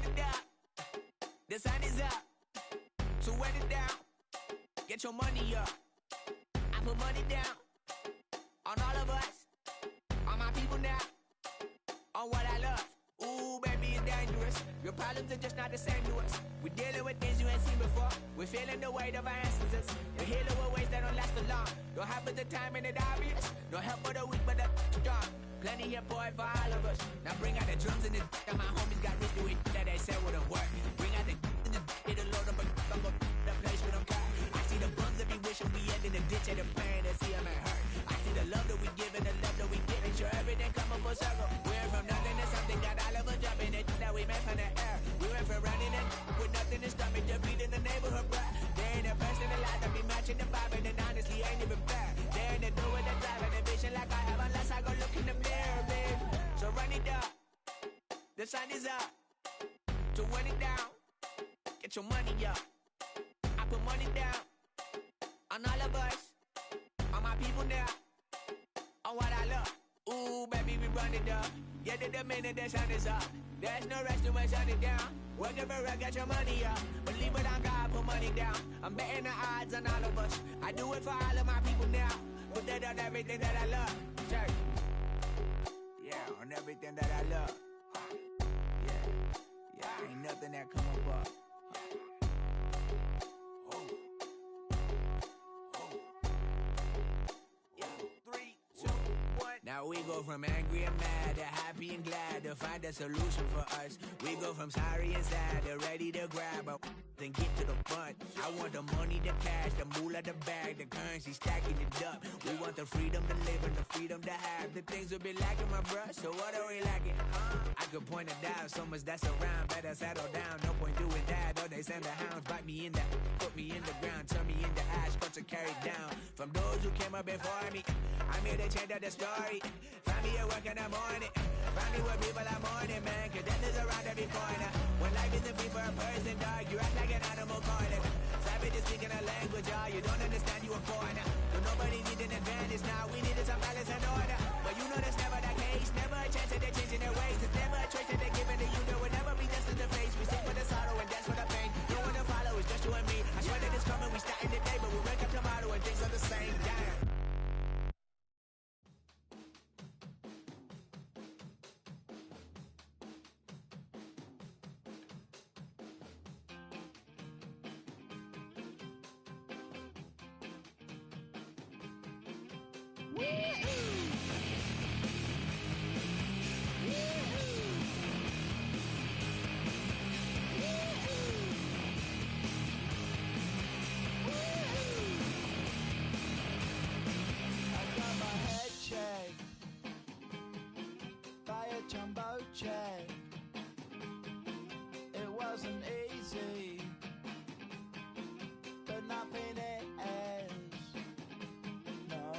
run it up. The sun is up. So wet it down. Get your money up. I put money down on all of us, on my people now, on what I love. Ooh, baby, it's dangerous. Your problems are just not the same to us. We're dealing with things you ain't seen before. We're feeling the weight of our ancestors. We're healing with ways that don't last for long. Don't happen the time and it obvious. No help for the weak, but the strong. Plenty here for it for all of us. Now bring out the drums and the that my homies got rich doing that they said wouldn't work. Bring out the and the it'll load them, but I'm gonna the place with them cut. I see the bums that be wishing we end in the ditch of the pain that see them and hurt. I see the love that we give and the love that we get. Make sure everything come up full circle. We're from nothing to something, got all of us jumping it that we made from the air. We went from running and with nothing to stop me, just beat in the neighborhood, bruh. There ain't a person alive that be matching the vibe, and honestly ain't even fair. There ain't a do with the drive and the vision like I have unless I go look in the mirror, babe. So run it up, the sun is up. So run it down, get your money up. I put money down on all of us, on my people now, on what I love. Ooh, baby, we run it up. Get it the minute the sun is up. There's no rest to shut it down. Working for real, get your money up. Believe it on God, put money down. I'm betting the odds on all of us. I do it for all of my people now. Put that on everything that I love. Church. Yeah, on everything that I love. Yeah, ain't nothing that come up. Now we go from angry and mad to happy and glad to find a solution for us. We go from sorry and sad to ready to grab up and get to the front. I want the money, the cash, the moolah, the bag, the currency, stacking it up. We want the freedom to live and the freedom to have. The things will be lacking, my bruh, so what are we lacking? I could point it out, so much that's around. Better settle down, no point doing that. Or they send the hounds, bite me in the, put me in the ground, turn me into ash, cut to carry down. From those who came up before me, I'm here to change up the story. Find me at work in the morning. Find me where people are mourning, man. Cause death is around every corner. When life isn't free for a person, dog, you act like an animal corner. Savages speaking a language, y'all. You don't understand, you a foreigner. But nobody needs an advantage now. We needed some balance and order. But you know that's never the case. Never a chance that they're changing their ways. It's never a choice that they're giving to you. There will never be just in the face. We sing for the sorrow and dance for the pain. No one to follow, it's just you and me. I swear that it's coming, we starting today. But we wake up tomorrow and things are the same. Damn. Jumbo check. It wasn't easy, but nothing is. No.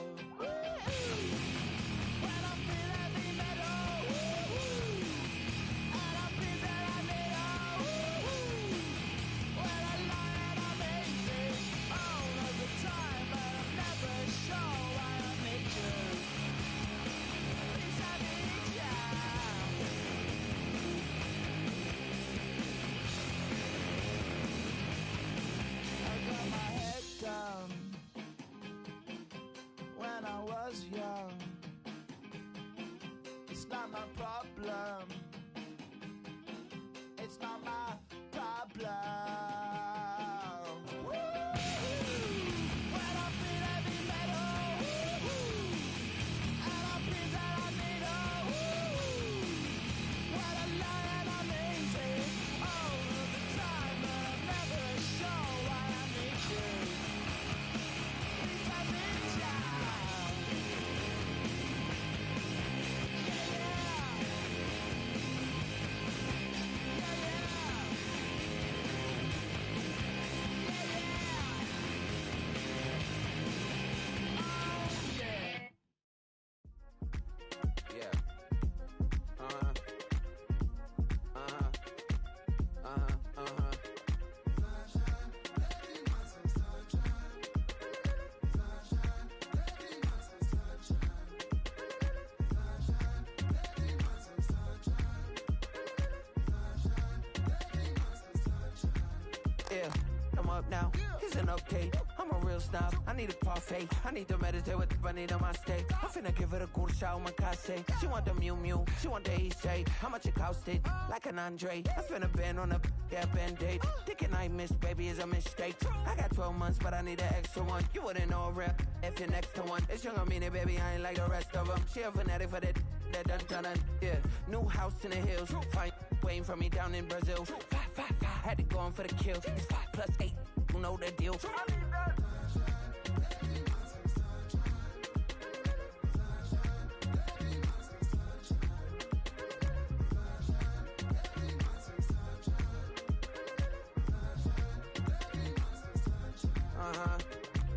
up now. Here's an update. I'm a real snob. I need a parfait. I need to meditate with the bunny on my steak. I'm finna give it a good shot with my case. She want the Mew Mew. She want the EJ. How much it costed? Like an Andre. I spent a band on a band-aid. Thinking I missed, baby, is a mistake. I got 12 months, but I need an extra one. You wouldn't know a rep if you're next to one. It's young, I mean it, baby. I ain't like the rest of them. She a fanatic for that done. Yeah, new house in the hills. Fine, waiting for me down in Brazil. 5, had to go on for the kill. It's 5 plus 8. You know the deal.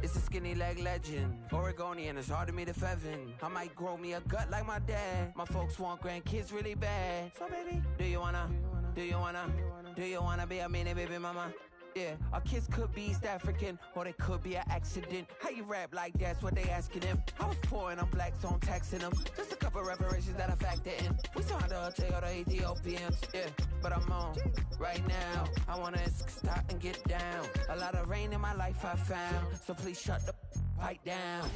It's a skinny leg legend. Oregonian, it's hard to meet a Fevin. I might grow me a gut like my dad. My folks want grandkids really bad. So baby, do you wanna be a mini baby mama? Yeah, our kids could be East African, or they could be an accident. How you rap like that's what they asking him. I was poor and I'm black, so I'm taxing them. Just a couple reparations that I factor in. We saw the Toyota Ethiopians, yeah, but I'm on right now. I wanna stop and get down. A lot of rain in my life I found, so please shut the pipe down.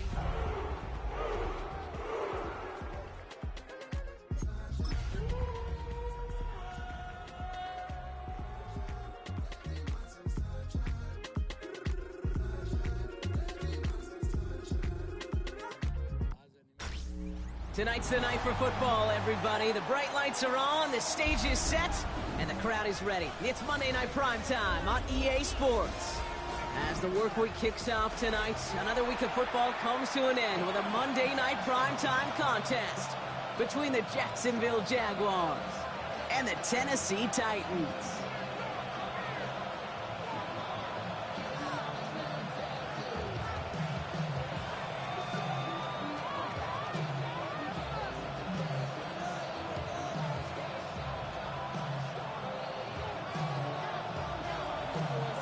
Tonight's the night for football, everybody. The bright lights are on, the stage is set, and the crowd is ready. It's Monday Night Primetime on EA Sports. As the work week kicks off tonight, another week of football comes to an end with a Monday Night Primetime contest between the Jacksonville Jaguars and the Tennessee Titans.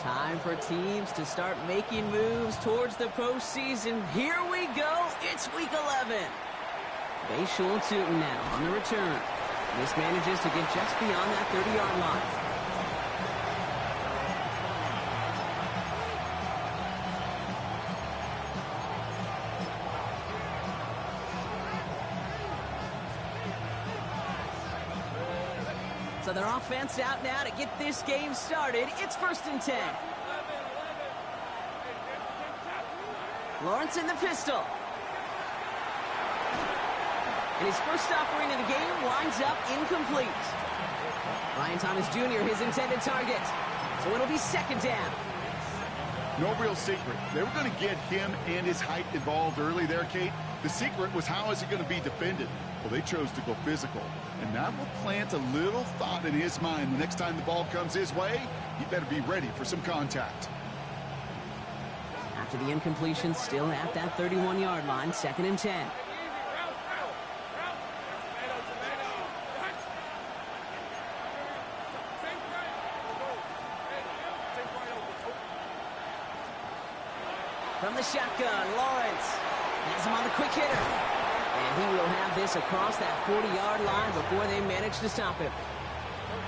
Time for teams to start making moves towards the postseason. Here we go. It's Week 11. Bayshul and Tootin now on the return. This manages to get just beyond that 30-yard line. So their offense out now to get this game started. It's 1st and 10. Lawrence in the pistol. And his first offering of the game winds up incomplete. Ryan Thomas Jr., his intended target. So it'll be 2nd down. No real secret. They were going to get him and his height involved early there, Kate. The secret was how is it going to be defended? Well, they chose to go physical. And that will plant a little thought in his mind. The next time the ball comes his way, he better be ready for some contact. After the incompletion, still at that 31-yard line, 2nd and 10. From the shotgun, Lawrence has him on the quick hitter. And he will have this across that 40-yard line before they manage to stop him.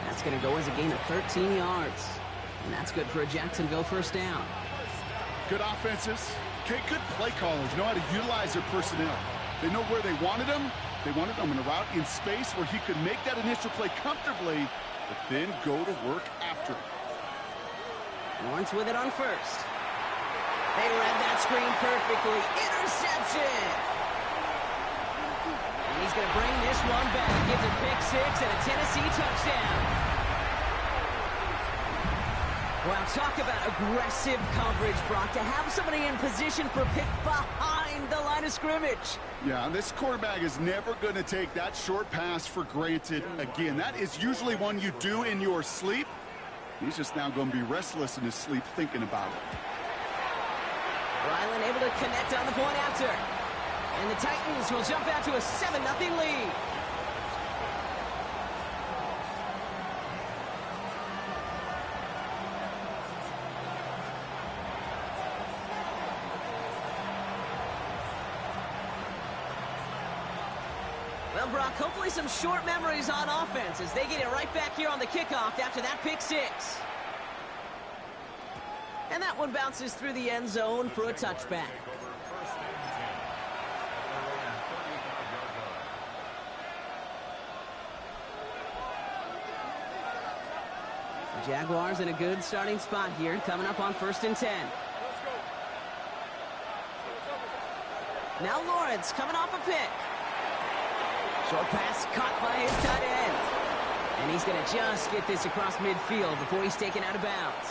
That's going to go as a gain of 13 yards. And that's good for a Jacksonville 1st down. Good offenses. Okay, good play callers know how to utilize their personnel. They know where they wanted them. They wanted them in a route in space where he could make that initial play comfortably, but then go to work after it. Lawrence with it on 1st. They read that screen perfectly. Interception! And he's going to bring this one back. Gets a pick 6 and a Tennessee touchdown. Well, talk about aggressive coverage, Brock. To have somebody in position for pick behind the line of scrimmage. Yeah, this quarterback is never going to take that short pass for granted again. That is usually one you do in your sleep. He's just now going to be restless in his sleep thinking about it. Ryland able to connect on the point after. And the Titans will jump out to a 7-0 lead. Well, Brock, hopefully some short memories on offense as they get it right back here on the kickoff after that pick 6. And And that one bounces through the end zone for a touchback. The Jaguars in a good starting spot here, coming up on 1st and 10. Now Lawrence coming off a pick. Short pass caught by his tight end. And he's going to just get this across midfield before he's taken out of bounds.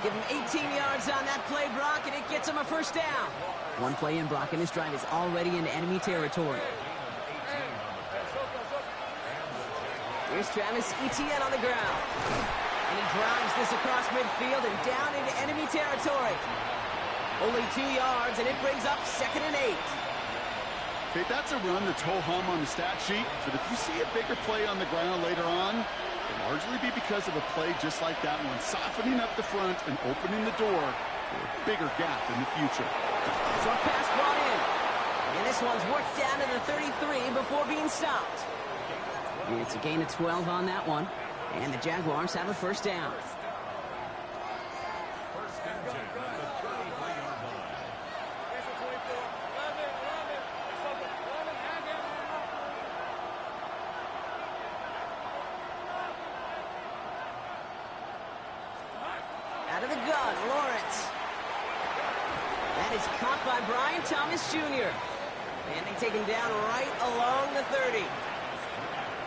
Give him 18 yards on that play, Brock, and it gets him a first down. One play in, Brock, and this drive is already into enemy territory. Here's Travis Etienne on the ground. And he drives this across midfield and down into enemy territory. Only 2 yards, and it brings up 2nd and 8. Okay, that's a run that's ho-hum on the stat sheet, but if you see a bigger play on the ground later on, it'll largely be because of a play just like that one, softening up the front and opening the door for a bigger gap in the future. Short pass brought in. And this one's worked down to the 33 before being stopped. It's a gain of 12 on that one, and the Jaguars have a first down. Out of the gun, Lawrence. That is caught by Brian Thomas Jr. And they take him down right along the 30.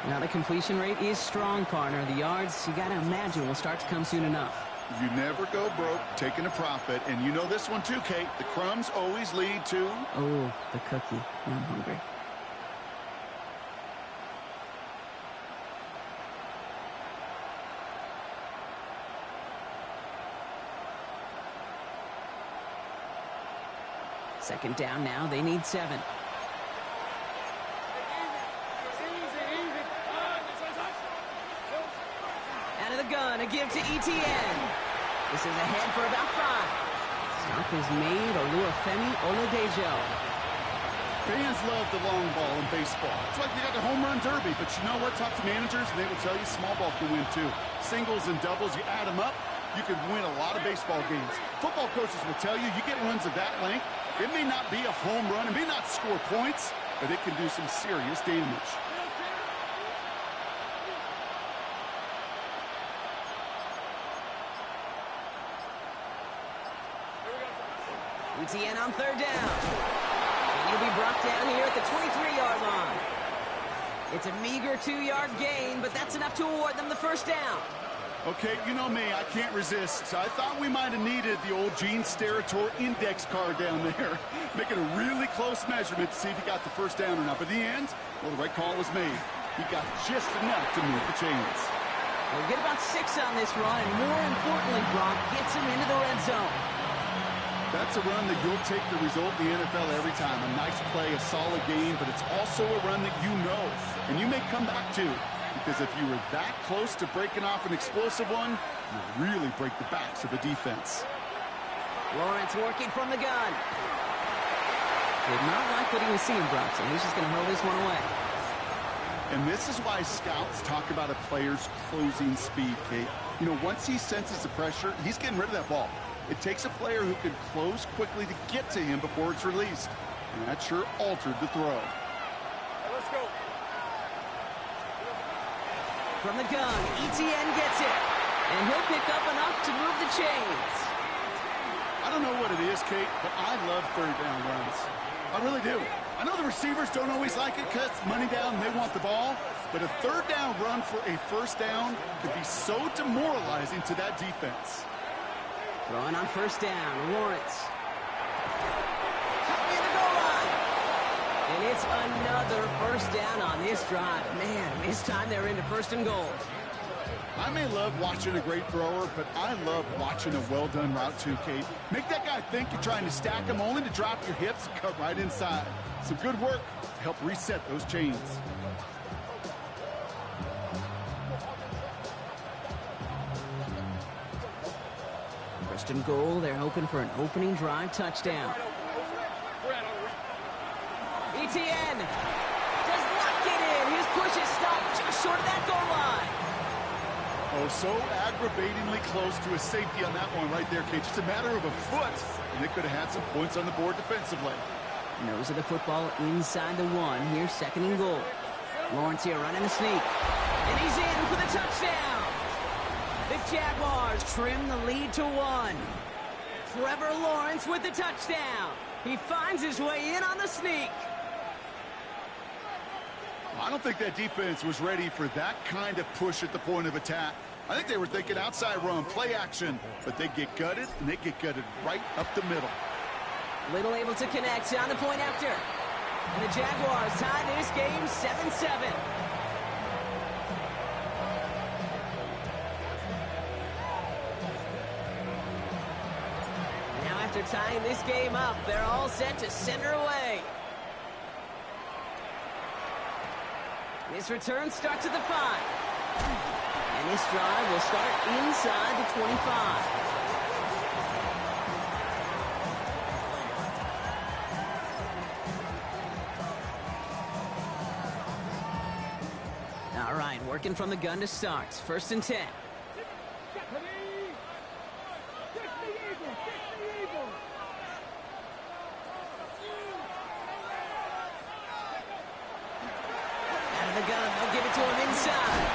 Now the completion rate is strong, partner. The yards, you got to imagine, will start to come soon enough. You never go broke taking a profit, and you know this one too, Kate. The crumbs always lead to... Oh, the cookie. I'm hungry. Second down now. They need 7. Out of the gun, a give to Etienne. This is ahead for about 5. Stop is made. Oluwafemi Oladejo. Fans love the long ball in baseball. It's like you got the home run derby, but you know what? Talk to managers, and they will tell you small ball can win too. Singles and doubles, you add them up, you can win a lot of baseball games. Football coaches will tell you, you get runs of that length, it may not be a home run, it may not score points, but it can do some serious damage. Etienne on 3rd down. And he'll be brought down here at the 23-yard line. It's a meager 2-yard gain, but that's enough to award them the first down. Okay, you know me, I can't resist. So I thought we might have needed the old Gene Steratore index card down there, making a really close measurement to see if he got the first down or not. But in the end, well, the right call was made. He got just enough to move the chains. We'll get about 6 on this run, and more importantly, Brock gets him into the red zone. That's a run that you'll take the result in the NFL every time. A nice play, a solid game, but it's also a run that you know, and you may come back to. Because if you were that close to breaking off an explosive one, you really break the backs of the defense. Lawrence working from the gun. Did not like what he was seeing, Brock, so he's just going to hurl this one away. And this is why scouts talk about a player's closing speed, Kate. You know, once he senses the pressure, he's getting rid of that ball. It takes a player who can close quickly to get to him before it's released. And that sure altered the throw. Let's go. From the gun, Etienne gets it. And he'll pick up enough to move the chains. I don't know what it is, Kate, but I love 3rd down runs. I really do. I know the receivers don't always like it because it's money down and they want the ball. But a 3rd down run for a first down could be so demoralizing to that defense. Throwing on 1st down, Lawrence. Cut near the goal line. And it's another first down on this drive. Man, this time they're into 1st and goal. I may love watching a great thrower, but I love watching a well-done route too, Kate. Make that guy think you're trying to stack him only to drop your hips and cut right inside. Some good work to help reset those chains. 1st and goal, they're hoping for an opening drive touchdown. Etienne does not get in. His push is stopped just short of that goal line. Oh, so aggravatingly close to a safety on that one right there, Kate. Just a matter of a foot, and they could have had some points on the board defensively. Nose of the football inside the 1. Here's 2nd and goal. Lawrence here running the sneak. And he's in for the touchdown. The Jaguars trim the lead to 1. Trevor Lawrence with the touchdown. He finds his way in on the sneak. I don't think that defense was ready for that kind of push at the point of attack. I think they were thinking outside run, play action, but they get gutted, and they get gutted right up the middle. Little able to connect on the point after. And the Jaguars tie this game 7-7. Now after tying this game up, they're all set to center away. This return starts at the 5. And this drive will start inside the 25. All right, working from the gun to start. 1st and 10. The gun, they'll give it to him inside.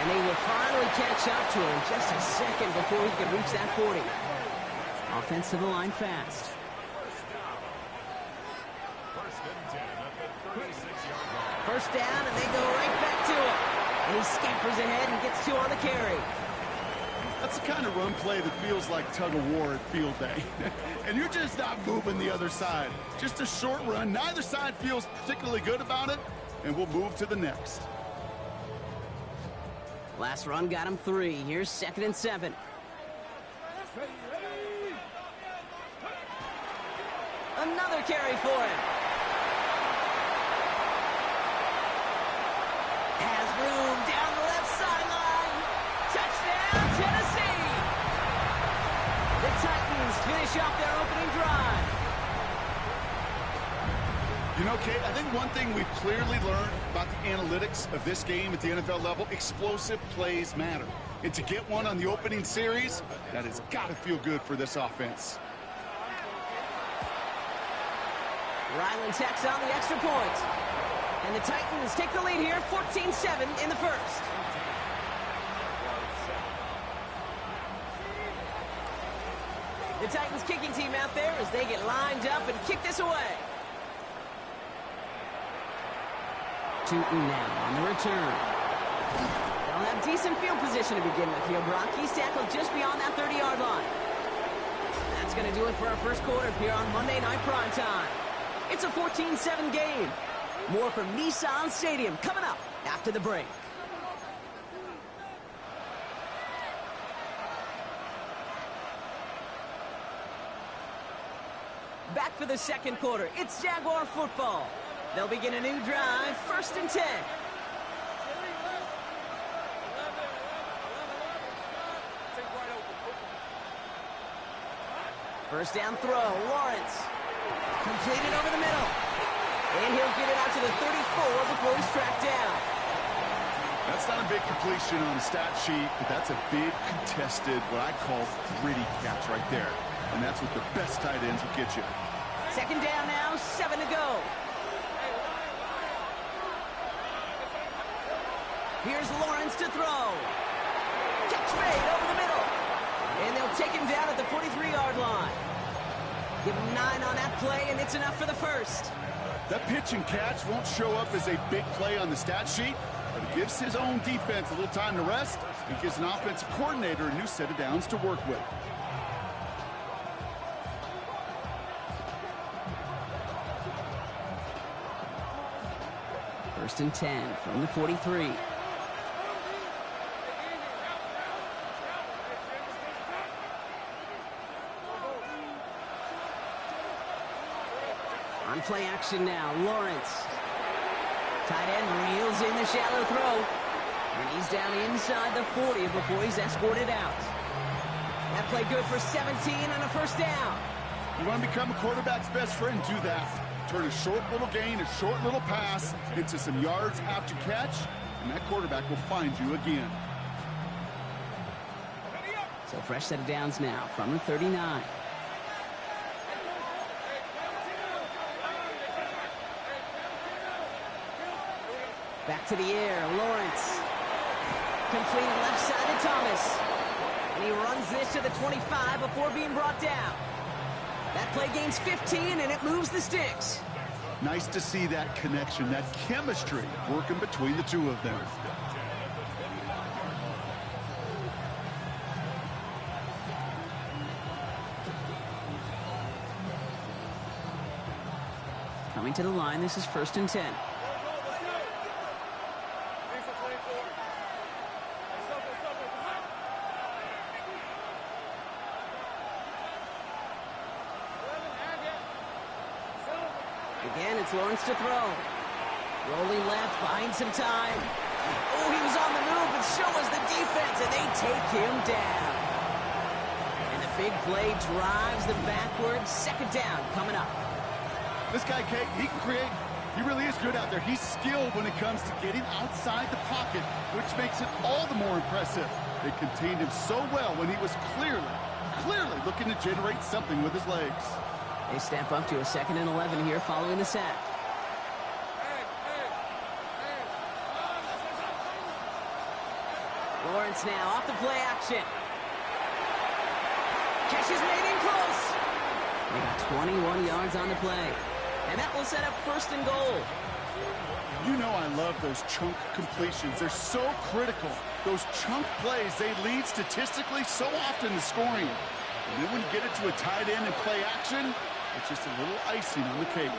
And they will finally catch up to him just a second before he can reach that 40. Offense to the line fast. First down, and they go right back to him. And he scampers ahead and gets 2 on the carry. That's the kind of run play that feels like tug-of-war at field day. And you're just not moving the other side. Just a short run. Neither side feels particularly good about it. And we'll move to the next. Last run got him 3. Here's 2nd and 7. Another carry for him. Has room down the left sideline. Touchdown, Tennessee. The Titans finish off their opening drive. You know, Kate, I think one thing we've clearly learned about the analytics of this game at the NFL level, explosive plays matter. And to get one on the opening series, that has got to feel good for this offense. Ryland tacks on the extra point. And the Titans take the lead here, 14-7 in the first. The Titans kicking team out there as they get lined up and kick this away. Tootin now on the return. They'll have decent field position to begin with here. Brock, he's tackled just beyond that 30-yard line. That's going to do it for our first quarter here on Monday Night Primetime. It's a 14-7 game. More from Nissan Stadium coming up after the break. Back for the second quarter. It's Jaguar football. They'll begin a new drive, 1st and 10. First down throw, Lawrence. Completed over the middle. And he'll get it out to the 34 before he's tracked down. That's not a big completion on the stat sheet, but that's a big contested, what I call gritty catch right there. And that's what the best tight ends will get you. Second down now, 7 to go. Here's Lawrence to throw. Catch made over the middle. And they'll take him down at the 43-yard line. Give him 9 on that play, and it's enough for the first. That pitch and catch won't show up as a big play on the stat sheet, but it gives his own defense a little time to rest. It gives an offensive coordinator a new set of downs to work with. First and 10 from the 43. On play action now, Lawrence. Tight end reels in the shallow throw. And he's down inside the 40 before he's escorted out. That play good for 17 and a first down. You want to become a quarterback's best friend, do that. Turn a short little gain, a short little pass into some yards after catch, and that quarterback will find you again. So fresh set of downs now from the 39. Back to the air, Lawrence. Completed left side to Thomas. And he runs this to the 25 before being brought down. That play gains 15, and it moves the sticks. Nice to see that connection, that chemistry working between the two of them. Coming to the line, this is 1st and 10. Again, it's Lawrence to throw. Rolling left, buying some time. Oh, he was on the move, and so was the defense, and they take him down. And the big play drives them backwards. 2nd down coming up. This guy, Kate, he can create. He really is good out there. He's skilled when it comes to getting outside the pocket, which makes it all the more impressive. They contained him so well when he was clearly looking to generate something with his legs. They step up to a 2nd and 11 here following the sack. Lawrence now off the play action. Catch is made in close. They got 21 yards on the play. And that will set up 1st and goal. You know I love those chunk completions. They're so critical. Those chunk plays, they lead statistically so often to scoring. And then when you get it to a tight end and play action, it's just a little icing on the cake.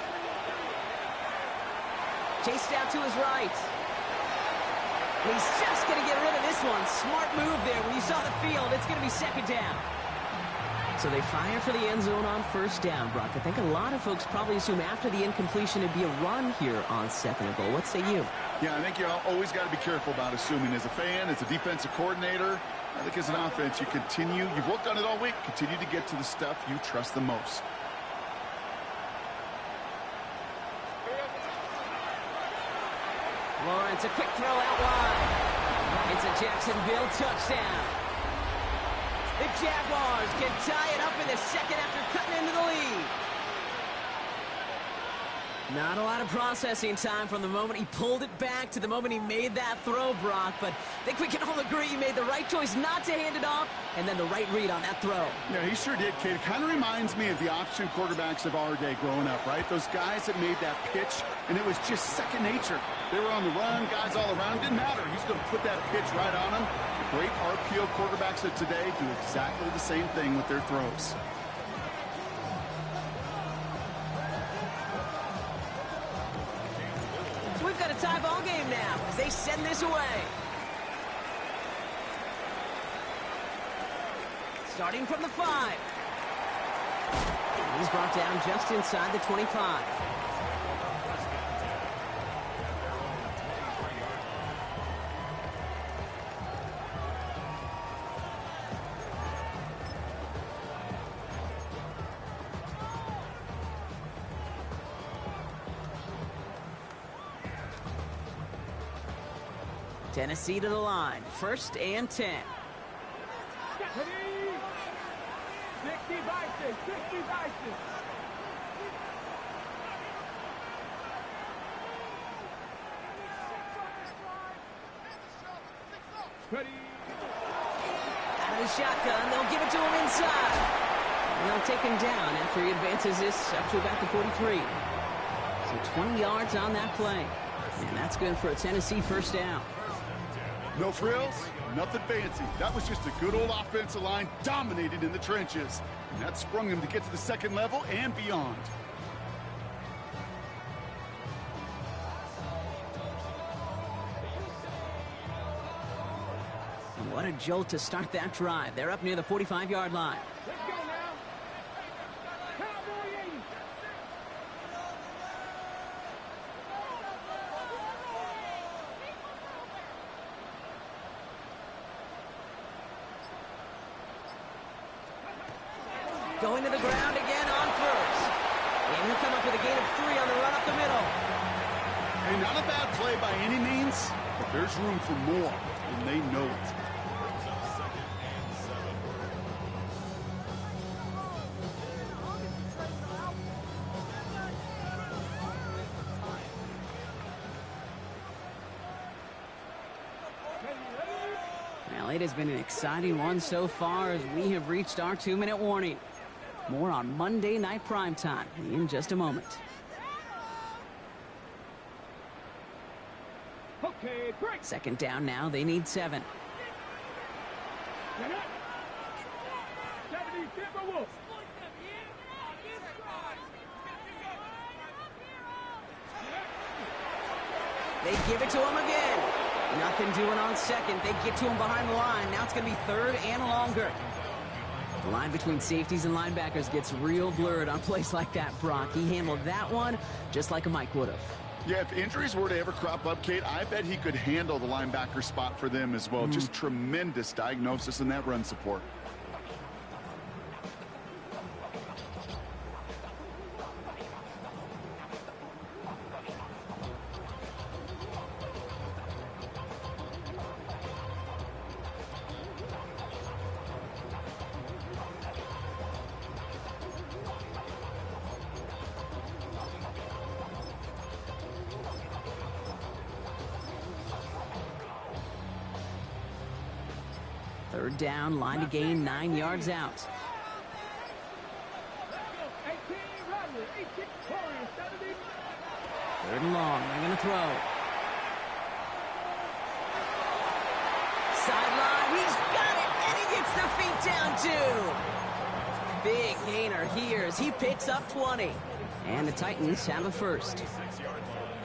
Chased out to his right. He's just going to get rid of this one. Smart move there. When you saw the field, it's going to be 2nd down. So they fire for the end zone on 1st down, Brock. I think a lot of folks probably assume after the incompletion it'd be a run here on 2nd and goal. What say you? Yeah, I think you always got to be careful about assuming. As a fan, as a defensive coordinator, I think as an offense, you've worked on it all week, continue to get to the stuff you trust the most. Lawrence, a quick throw out wide. It's a Jacksonville touchdown. The Jaguars can tie it up in the 2nd after cutting into the lead. Not a lot of processing time from the moment he pulled it back to the moment he made that throw, Brock. But I think we can all agree he made the right choice not to hand it off, and then the right read on that throw. Yeah, he sure did, Kate. It kind of reminds me of the option quarterbacks of our day growing up, right? Those guys that made that pitch, and it was just second nature. They were on the run, guys all around. Didn't matter. He's going to put that pitch right on them. The great RPO quarterbacks of today do exactly the same thing with their throws. We've got a tie ball game now as they send this away. Starting from the 5. He's brought down just inside the 25. Tennessee to the line. 1st and 10. 60 vices, 60 vices. Ready. Out of the shotgun, they'll give it to him inside. And they'll take him down after he advances this up to about the 43. So 20 yards on that play. And that's good for a Tennessee 1st down. No frills, nothing fancy. That was just a good old offensive line dominating in the trenches. And that sprung him to get to the 2nd level and beyond. And what a jolt to start that drive. They're up near the 45-yard line. Let's go now. Cowboy 80. Going to the ground again on 1st. And he'll come up with a gain of 3 on the run up the middle. Hey, not a bad play by any means, but there's room for more, and they know it. it has been an exciting one so far as we have reached our 2-minute warning. More on Monday Night Primetime in just a moment. Okay, break. Second down now. They need 7. Get up. 70 Timberwolves. They give it to him again. Nothing doing on second. They get to him behind the line. Now it's going to be third and longer. The line between safeties and linebackers gets real blurred on plays like that, Brock. He handled that one just like a Mike would have. Yeah, if injuries were to ever crop up, Kate, I bet he could handle the linebacker spot for them as well. Just tremendous diagnosis in that run support. Third down, line to gain 9 yards out. 18, Rodley, 18, Torrance, 70. Third and long, they're going to throw. Sideline, he's got it, and he gets the feet down too. Big gainer here as he picks up 20. And the Titans have a first.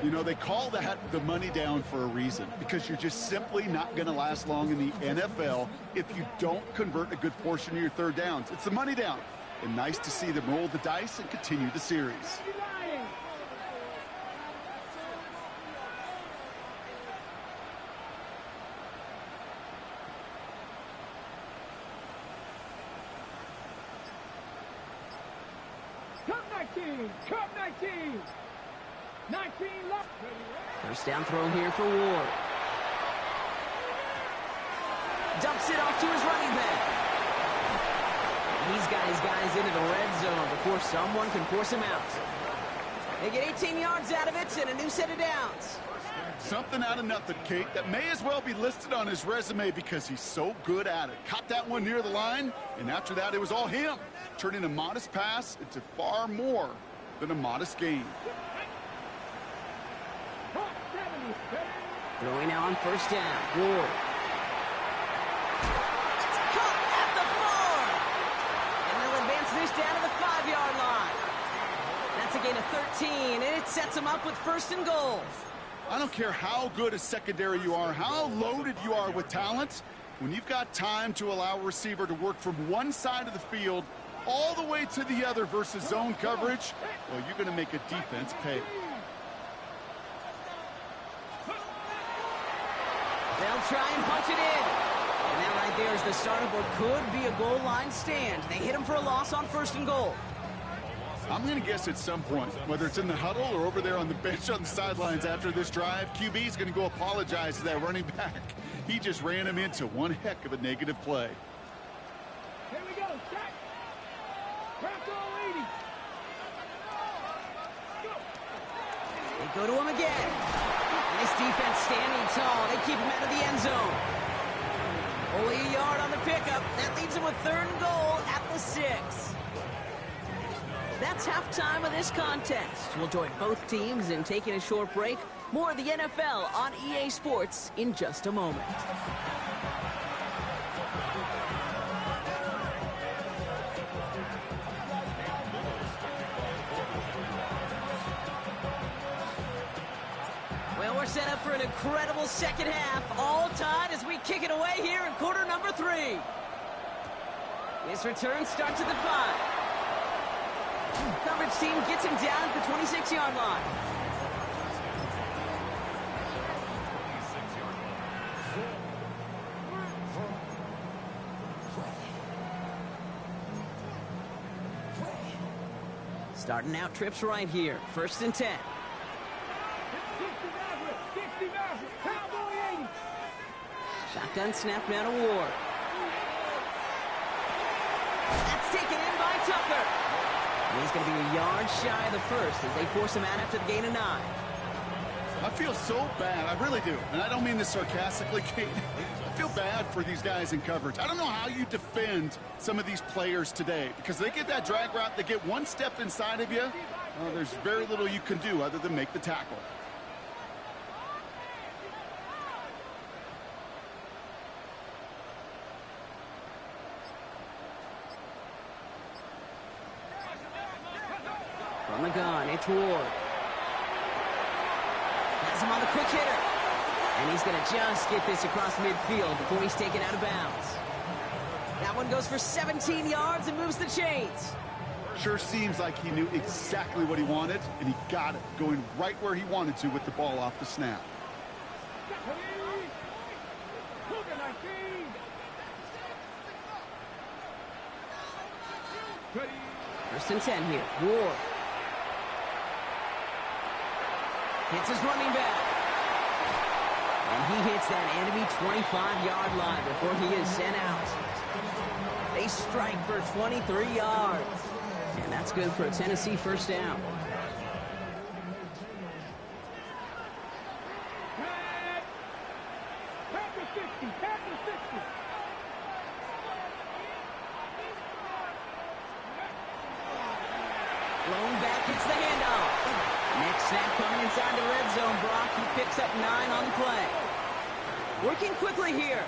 You know, they call that the money down for a reason, because you're just simply not going to last long in the NFL if you don't convert a good portion of your third downs. It's the money down. And nice to see them roll the dice and continue the series. Cup 19, Cup 19. 19 left. First down throw here for Ward. Dumps it off to his running back. He's got his guys into the red zone before someone can force him out. They get 18 yards out of it and a new set of downs. Something out of nothing, Kate, that may as well be listed on his resume because he's so good at it. Caught that one near the line, and after that it was all him, turning a modest pass into far more than a modest gain. Throwing now on first down. Ward. It's caught at the 4. And they'll advance this down to the 5-yard line. That's a gain of 13, and it sets them up with first and goal. I don't care how good a secondary you are, how loaded you are with talent. When you've got time to allow a receiver to work from one side of the field all the way to the other versus zone coverage, well, you're going to make a defense pay. They'll try and punch it in. And that right there is the start of what could be a goal line stand. They hit him for a loss on first and goal. I'm going to guess at some point, whether it's in the huddle or over there on the bench on the sidelines after this drive, QB is going to go apologize to that running back. He just ran him into one heck of a negative play. Here we go, set. Crack all 80. Go. They go to him again. Nice defense standing tall. They keep him out of the end zone. Only a yard on the pickup. That leaves him with third and goal at the 6. That's halftime of this contest. We'll join both teams in taking a short break. More of the NFL on EA Sports in just a moment. Well, we're set up for an incredible second half. All tied as we kick it away here in quarter number 3. This return starts at the 5. Coverage team gets him down at the 26-yard line. Starting out trips right here. First and 10. 60 Maverick, Cowboy 80. Shotgun snap now to Ward. That's taken in by Tucker. And he's going to be a yard shy of the first as they force him out after the gain of 9. I feel so bad. I really do. And I don't mean this sarcastically, Kate. I feel bad for these guys in coverage. I don't know how you defend some of these players today because they get that drag route, they get one step inside of you. Well, there's very little you can do other than make the tackle. From the gun, it's Ward. Has him on the quick hitter. And he's going to just get this across midfield before he's taken out of bounds. That one goes for 17 yards and moves the chains. Sure seems like he knew exactly what he wanted, and he got it, going right where he wanted to with the ball off the snap. First and 10 here. Ward. Hits his running back. And he hits that enemy 25-yard line before he is sent out. They strike for 23 yards. And that's good for a Tennessee first down. Blown back, it's the handoff. Next snap coming inside the red zone. Brock, he picks up 9 on the play. Working quickly here.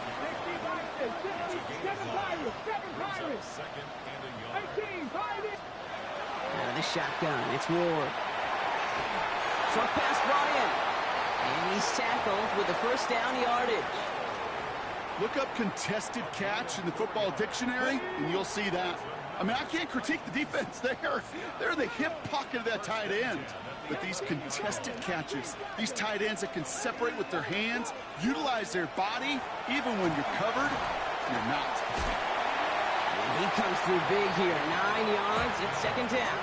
Out of the shotgun, it's Ward. Short pass brought in. And he's tackled with the first down yardage. Look up contested catch in the football dictionary, and you'll see that. I mean, I can't critique the defense there. They're in the hip pocket of that tight end. But these contested catches, these tight ends that can separate with their hands, utilize their body, even when you're covered, you're not. And he comes through big here. 9 yards, it's second down.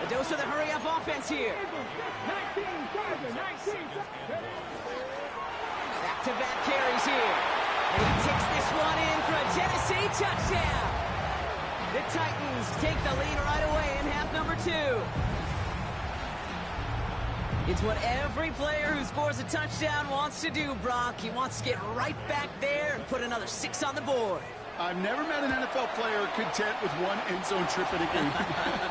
A dose of the hurry-up offense here. Back-to-back carries here. And he takes this one in for a Tennessee touchdown. The Titans take the lead right away in half number 2. It's what every player who scores a touchdown wants to do, Brock. He wants to get right back there and put another 6 on the board. I've never met an NFL player content with one end zone trip in a game.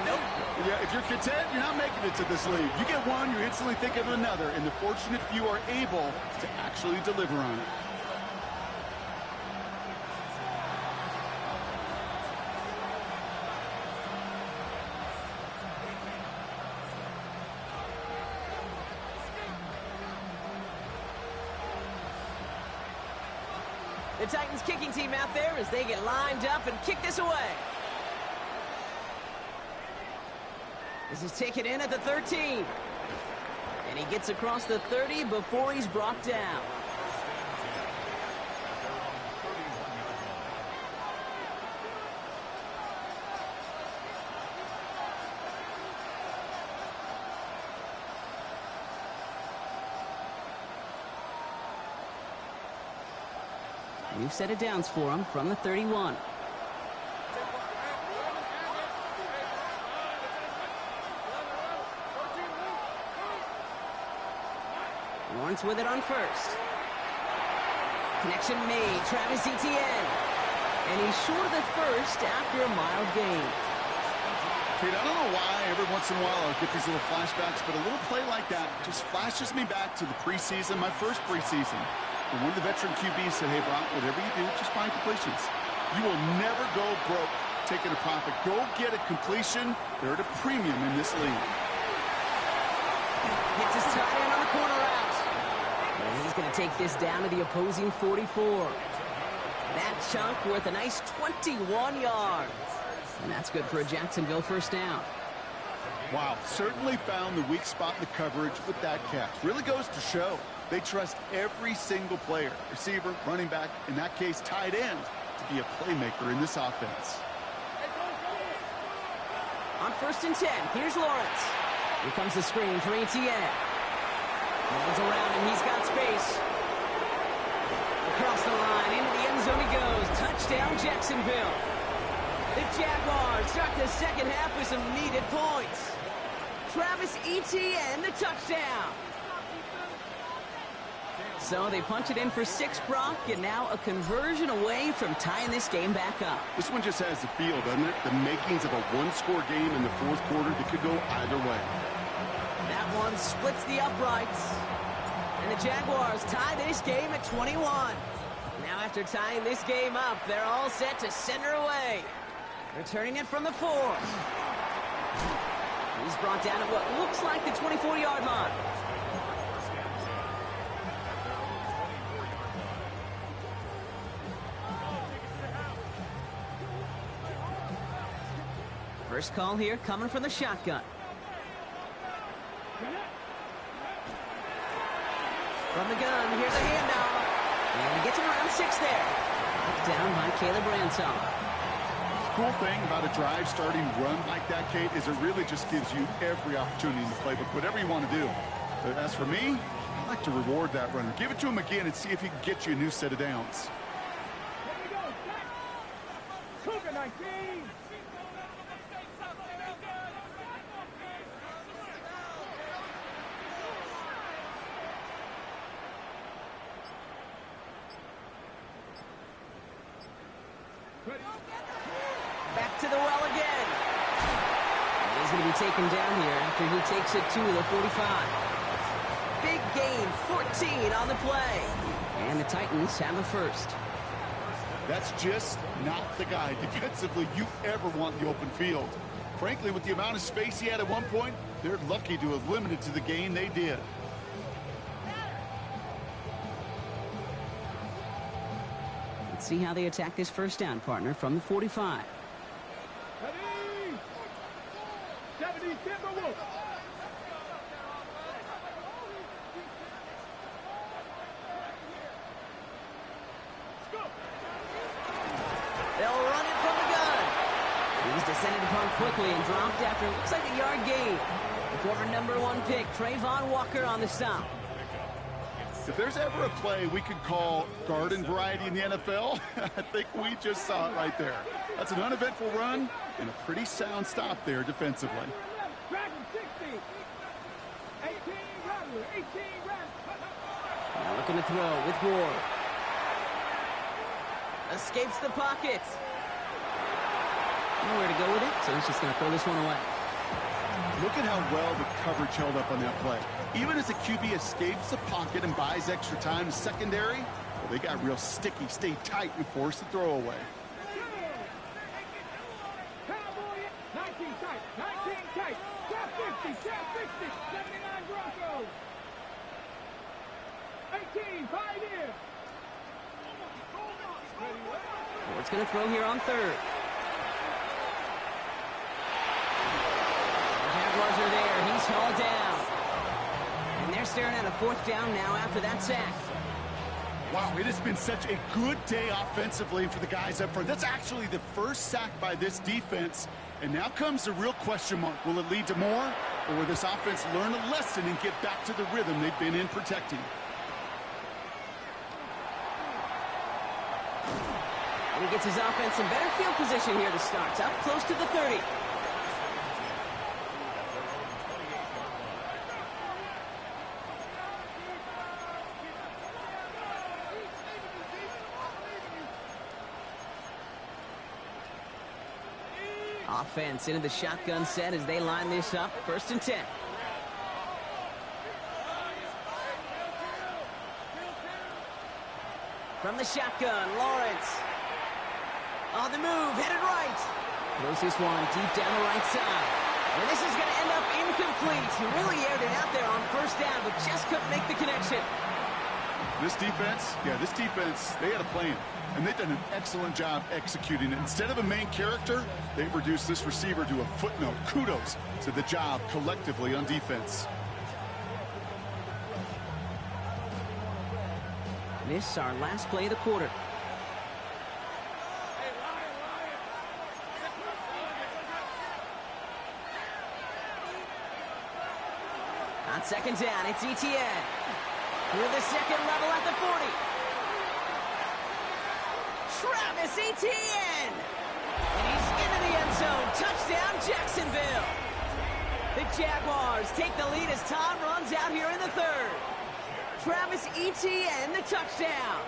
Nope. Yeah, if you're content, you're not making it to this league. You get one, you instantly think of another, and the fortunate few are able to actually deliver on it. The Titans kicking team out there as they get lined up and kick this away. This is taken in at the 13. And he gets across the 30 before he's brought down. New set of downs for him from the 31. Lawrence with it on first. Connection made. Travis Etienne. And he's short of the first after a mild gain. Kate, I don't know why every once in a while I'll get these little flashbacks, but a little play like that just flashes me back to the preseason, my first preseason. And one of the veteran QBs said, hey, Brock, whatever you do, just find completions. You will never go broke taking a profit. Go get a completion. They're at a premium in this league. Hits his tight end on the corner out. And he's going to take this down to the opposing 44. That chunk worth a nice 21 yards. And that's good for a Jacksonville first down. Wow, certainly found the weak spot in the coverage with that catch. Really goes to show they trust every single player, receiver, running back, in that case, tight end, to be a playmaker in this offense. On first and 10, here's Lawrence. Here comes the screen for Etienne. Rolls around him, he's got space. Across the line, into the end zone he goes. Touchdown, Jacksonville. The Jaguars start the second half with some needed points. Travis Etienne, the touchdown. So they punch it in for 6, Brock, and now a conversion away from tying this game back up. This one just has the feel, doesn't it? The makings of a one-score game in the fourth quarter that could go either way. That one splits the uprights. And the Jaguars tie this game at 21. Now after tying this game up, they're all set to send her away. Returning it from the 4. He's brought down at what looks like the 24-yard line. First call here coming from the shotgun. From the gun, here's a handoff. And he gets him around 6 there. Down by Caleb Ransom. Cool thing about a drive starting run like that, Kate, is it really just gives you every opportunity in the playbook, whatever you want to do. But as for me, I like to reward that runner. Give it to him again and see if he can get you a new set of downs. Here we go, set. Cougar 19. Back to the well again. He's going to be taken down here after he takes it to the 45. Big gain, 14 on the play. And the Titans have a first. That's just not the guy defensively you ever want in the open field. Frankly, with the amount of space he had at one point, they're lucky to have limited to the gain they did. Let's see how they attack this first down, partner, from the 45. 70 Timberwolves. They'll run it from the gun. He's descended upon quickly and dropped after it looks like a yard gain. The former #1 pick, Trayvon Walker, on the stop. If there's ever a play we could call garden variety in the NFL, I think we just saw it right there. That's an uneventful run and a pretty sound stop there defensively. Dragon 60. 18 Rattler. 18 Rattler. Now looking to throw with Ward. Escapes the pocket. Nowhere to go with it, so he's just going to throw this one away. Look at how well the coverage held up on that play. Even as the QB escapes the pocket and buys extra time to secondary, well, they got real sticky, stayed tight, and forced the throw away. Cowboy 19 tight. 19 tight. Tap 50. Tap 60. 79 Broncos. 18 Pioneer. Ward's going to throw here on third. The Jaguars are there. He's hauled down. And they're staring at a fourth down now after that sack. Wow, it has been such a good day offensively for the guys up front. That's actually the first sack by this defense. And now comes the real question mark. Will it lead to more? Or will this offense learn a lesson and get back to the rhythm they've been in protecting? And he gets his offense in better field position here to start. It's up close to the 30. Offense into the shotgun set as they line this up. 1st and 10. From the shotgun, Lawrence. On the move, headed right. Throws this one deep down the right side. And this is going to end up incomplete. He really aired it out there on 1st down, but just couldn't make the connection. This defense, they had a plan. And they've done an excellent job executing it. Instead of a main character, they've reduced this receiver to a footnote. Kudos to the job collectively on defense. This our last play of the quarter. On 2nd down, it's ETN. Through the second level at the 40. Travis Etienne! And he's into the end zone. Touchdown, Jacksonville! The Jaguars take the lead as time runs out here in the 3rd. Travis Etienne, the touchdown.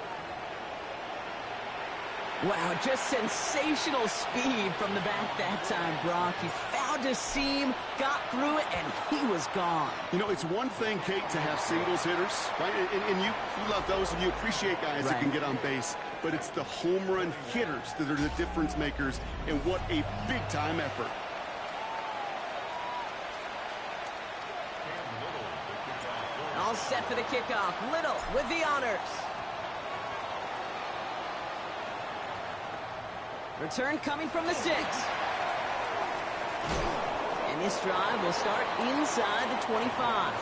Wow, just sensational speed from the back that time, Brock. He found a seam, got through it, and he was gone. You know, it's one thing, Kate, to have singles hitters, right? And you love those, and you appreciate guys that can get on base. But it's the home run hitters that are the difference makers, and what a big-time effort. All set for the kickoff. Little with the honors. Return coming from the 6. And this drive will start inside the 25.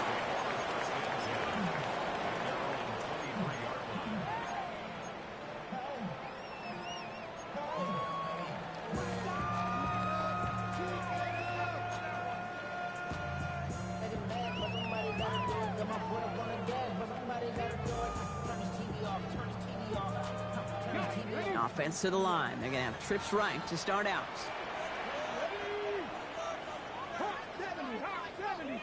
Offense to the line. They're going to have trips right to start out. Hot 70, hot 70.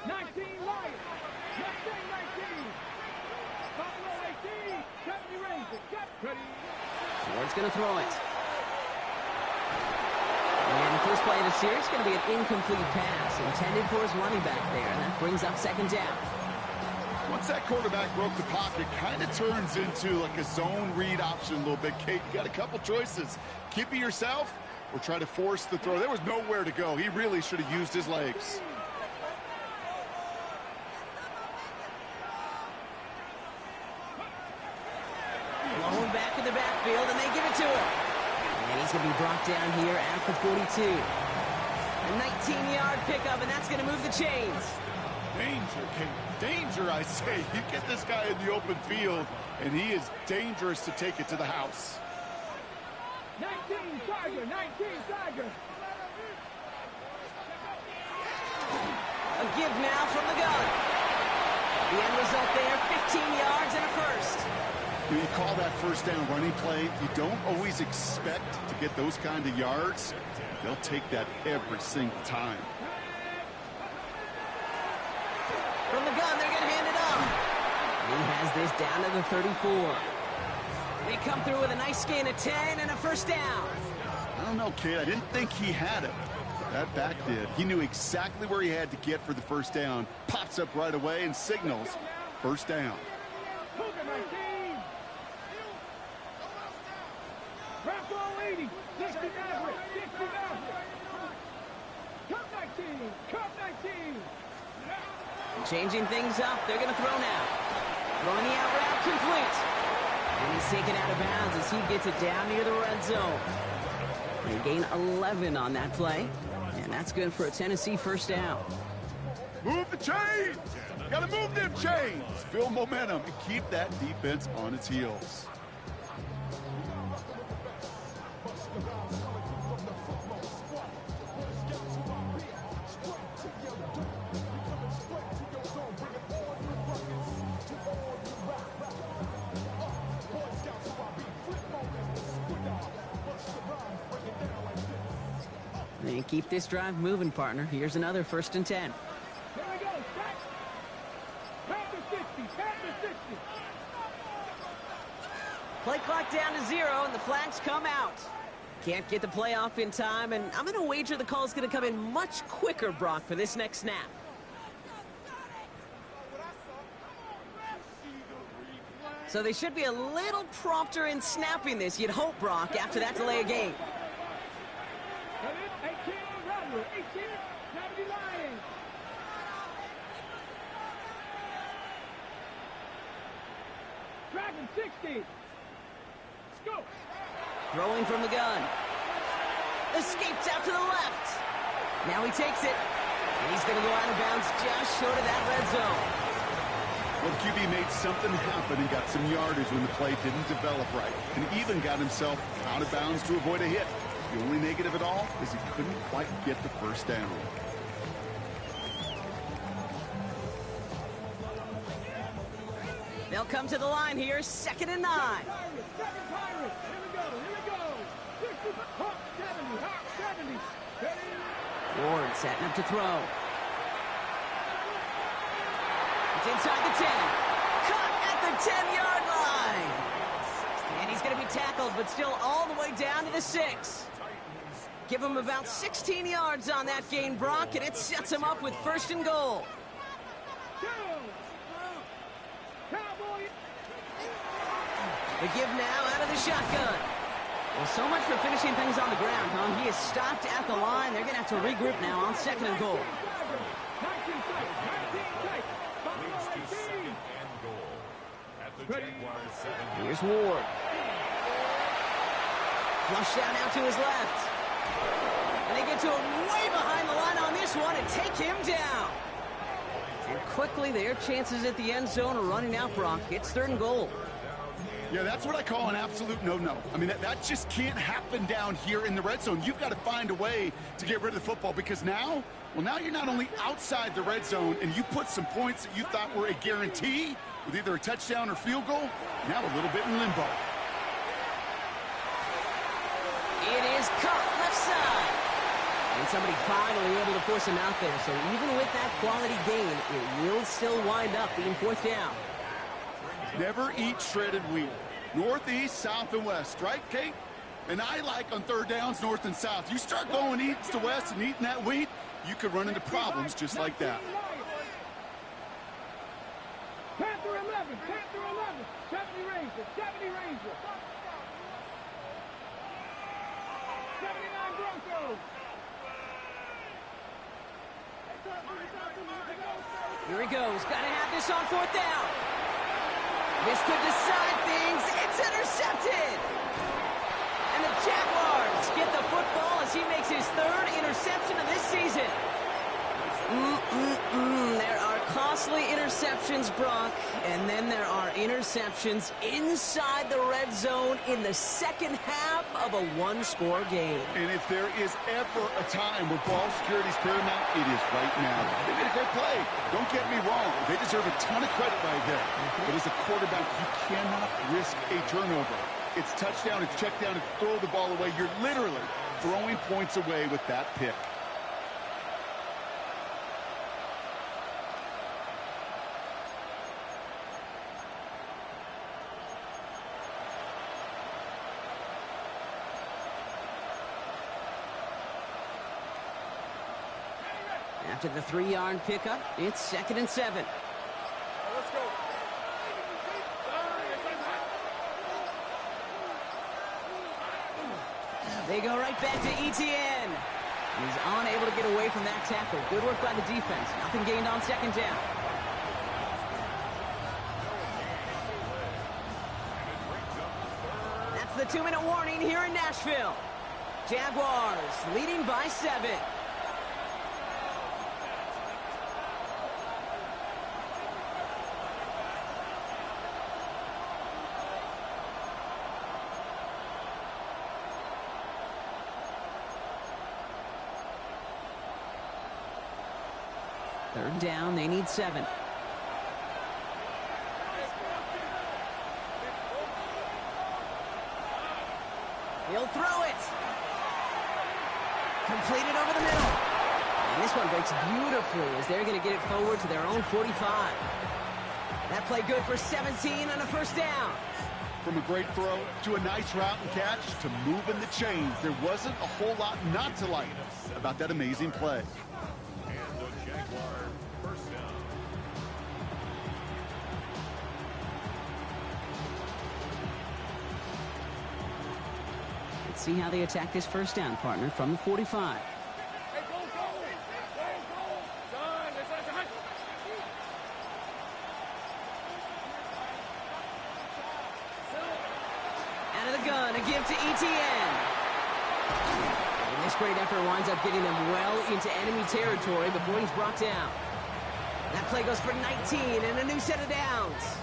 19 Lions. Mustang 19. Buffalo 18. 70 Rangers. Get ready. Ward's going to throw it. And the first play of the series is going to be an incomplete pass intended for his running back there. And that brings up second down. Once that quarterback broke the pocket, kind of turns into like a zone read option a little bit. Kate, you got a couple choices. Keep it yourself or try to force the throw. There was nowhere to go. He really should have used his legs. Blown back in the backfield, and they give it to him. And he's going to be brought down here at the 42. A 19-yard pickup, and that's going to move the chains. Danger, Kate. Danger, I say. You get this guy in the open field, and he is dangerous to take it to the house. 19 Tiger, 19 Tiger. A give now from the gun. The end result there, 15 yards and a first. When you call that first down running play, you don't always expect to get those kind of yards. They'll take that every single time. From the gun, they're going to hand it off. And he has this down to the 34. They come through with a nice gain of 10 and a first down. I don't know, kid. I didn't think he had it. That back did. He knew exactly where he had to get for the first down. Pops up right away and signals first down. Cougar 19. Bravo 80. 60 Maverick. 60 Maverick. Cup 19. Cup 19. Changing things up. They're going to throw now. Throwing the out route complete. And he's taken out of bounds as he gets it down near the red zone. They gain 11 on that play. And that's good for a Tennessee first down. Move the chains! Gotta move them chains! Build momentum and keep that defense on its heels. And keep this drive moving, partner. Here's another 1st and 10. Here we go. Back. Panther 60. Panther 60. Play clock down to 0, and the flags come out. Can't get the play off in time, and I'm going to wager the call's going to come in much quicker, Brock, for this next snap. So they should be a little prompter in snapping this, you'd hope, Brock, after that delay of game. 18 Rattler. 18 70 Lions. Dragon 60. Let's go. Throwing from the gun. Escapes out to the left. Now he takes it. And he's going to go out of bounds just short of that red zone. Well, the QB made something happen and got some yardage when the play didn't develop right. And even got himself out of bounds to avoid a hit. The only negative at all is he couldn't quite get the first down. They'll come to the line here, 2nd and 9. Second Pirates. Here we go. Here we go. 60. Hawk 70. Hawk 70. Ready? Ward setting up to throw. It's inside the 10. Caught at the 10-yard line. And he's going to be tackled, but still all the way down to the 6. Give him about 16 yards on that gain, Brock, and it sets him up with 1st and goal. The give now out of the shotgun. Well, so much for finishing things on the ground, huh? He is stopped at the line. They're going to have to regroup now on 2nd and goal. Here's Ward. Flush down out to his left. And they get to him way behind the line on this one and take him down. And quickly, their chances at the end zone are running out, Brock. It's 3rd and goal. Yeah, that's what I call an absolute no-no. I mean, that just can't happen down here in the red zone. You've got to find a way to get rid of the football because now you're not only outside the red zone and you put some points that you thought were a guarantee with either a touchdown or field goal, now a little bit in limbo. It is caught left side. And somebody finally able to force him out there. So even with that quality gain, it will still wind up being 4th down. Never eat shredded wheat. Northeast, south, and west, right, Kate? And I like on 3rd downs, north and south. You start going east to west and eating that wheat, you could run into problems just like that. Panther 11, 70 Ranger, 79 Broncos. Here he goes. Got to have this on 4th down. This could decide things. It's intercepted. And the Jaguars get the football as he makes his 3rd interception of this season. There are costly interceptions, Brock, and then there are interceptions inside the red zone in the 2nd half of a 1-score game. And if there is ever a time where ball security is paramount, it is right now. They made a great play. Don't get me wrong. They deserve a ton of credit right there. But as a quarterback, you cannot risk a turnover. It's touchdown, it's check down, it's throw the ball away. You're literally throwing points away with that pick. After the 3-yard pickup, it's 2nd and 7. They go right back to Etienne. He's unable to get away from that tackle. Good work by the defense. Nothing gained on 2nd down. That's the 2-minute warning here in Nashville. Jaguars leading by 7. Third down, they need 7. He'll throw it. Completed over the middle. And this one breaks beautifully as they're going to get it forward to their own 45. That play good for 17 and a 1st down. From a great throw to a nice route and catch to moving the chains, there wasn't a whole lot not to like about that amazing play. Let's see how they attack this 1st down, partner, from the 45. Out of the gun, a give to Etienne. And this great effort winds up getting them well into enemy territory before he's brought down. That play goes for 19 and a new set of downs.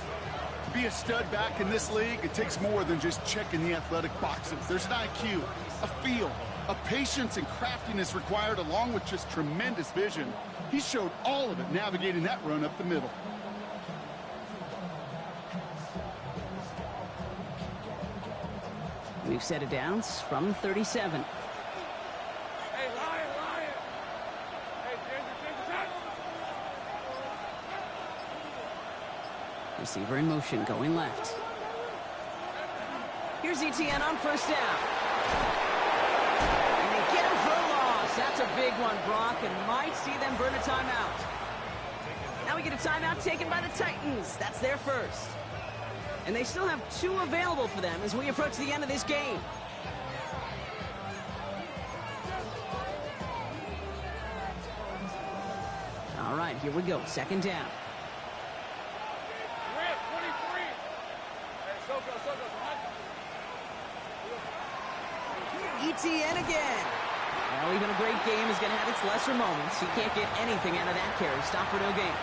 To be a stud back in this league, it takes more than just checking the athletic boxes. There's an IQ, a feel, a patience and craftiness required along with just tremendous vision. He showed all of it navigating that run up the middle. New set of downs from 37. Receiver in motion, going left. Here's ETN on first down. And they get him for a loss. That's a big one, Brock, and might see them burn a timeout. Now we get a timeout taken by the Titans. That's their first. And they still have 2 available for them as we approach the end of this game. All right, here we go. Second down. ETN again. Well, even a great game is going to have its lesser moments. He can't get anything out of that carry. Stop for no gain.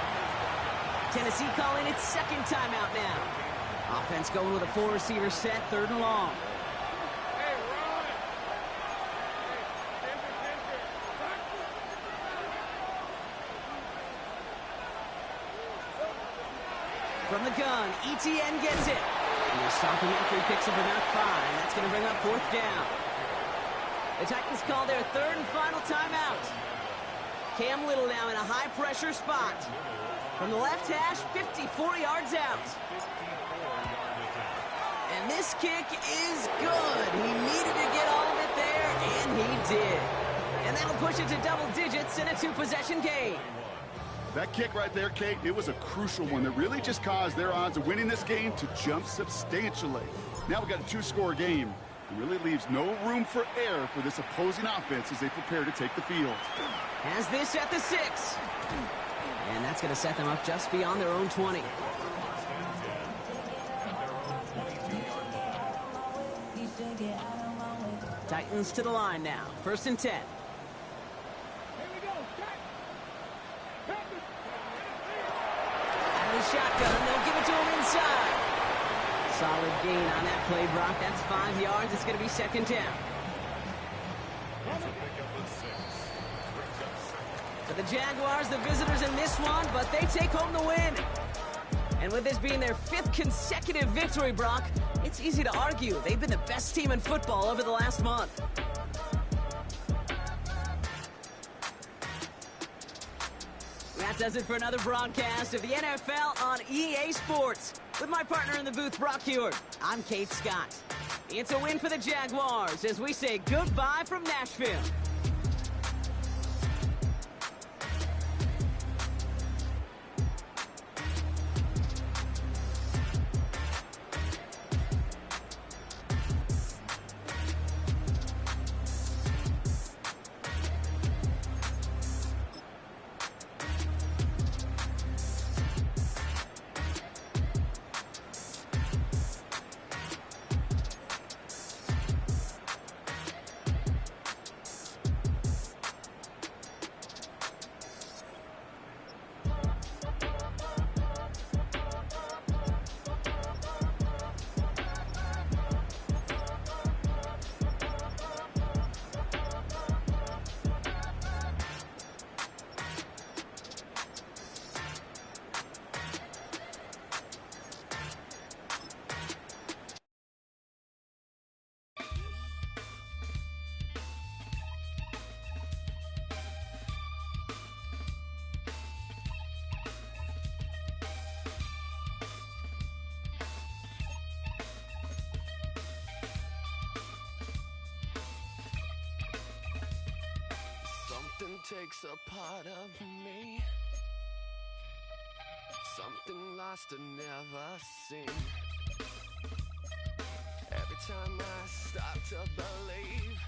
Tennessee calling its second timeout now. Offense going with a 4-receiver set, 3rd and long. From the gun, ETN gets it. And they'll stop him after he picks up about 5. That's going to bring up 4th down. The Titans call their 3rd and final timeout. Cam Little now in a high-pressure spot. From the left hash, 54 yards out. And this kick is good. He needed to get all of it there, and he did. And that'll push it to double digits in a 2-possession game. That kick right there, Kate, it was a crucial one that really just caused their odds of winning this game to jump substantially. Now we've got a 2-score game. It really leaves no room for error for this opposing offense as they prepare to take the field. Has this at the 6. And that's going to set them up just beyond their own 20. Titans to the line now. 1st and 10. Here we go. Out of the shotgun, they'll give it to him inside. Solid gain on that play, Brock. That's 5 yards. It's going to be 2nd down. For the Jaguars, the visitors in this one, but they take home the win. And with this being their 5th consecutive victory, Brock, it's easy to argue they've been the best team in football over the last month. That does it for another broadcast of the NFL on EA Sports. With my partner in the booth, Brock Hewitt, I'm Kate Scott. It's a win for the Jaguars as we say goodbye from Nashville. Something takes a part of me, something lost and never seen. Every time I start to believe,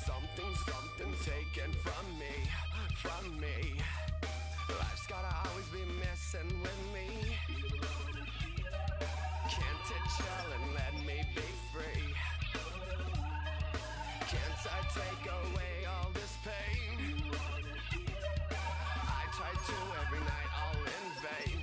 something taken from me. Life's gotta always be messing with me. Can't it chill and let me be free? Can't I take away all this pain? I try to every night, all in vain.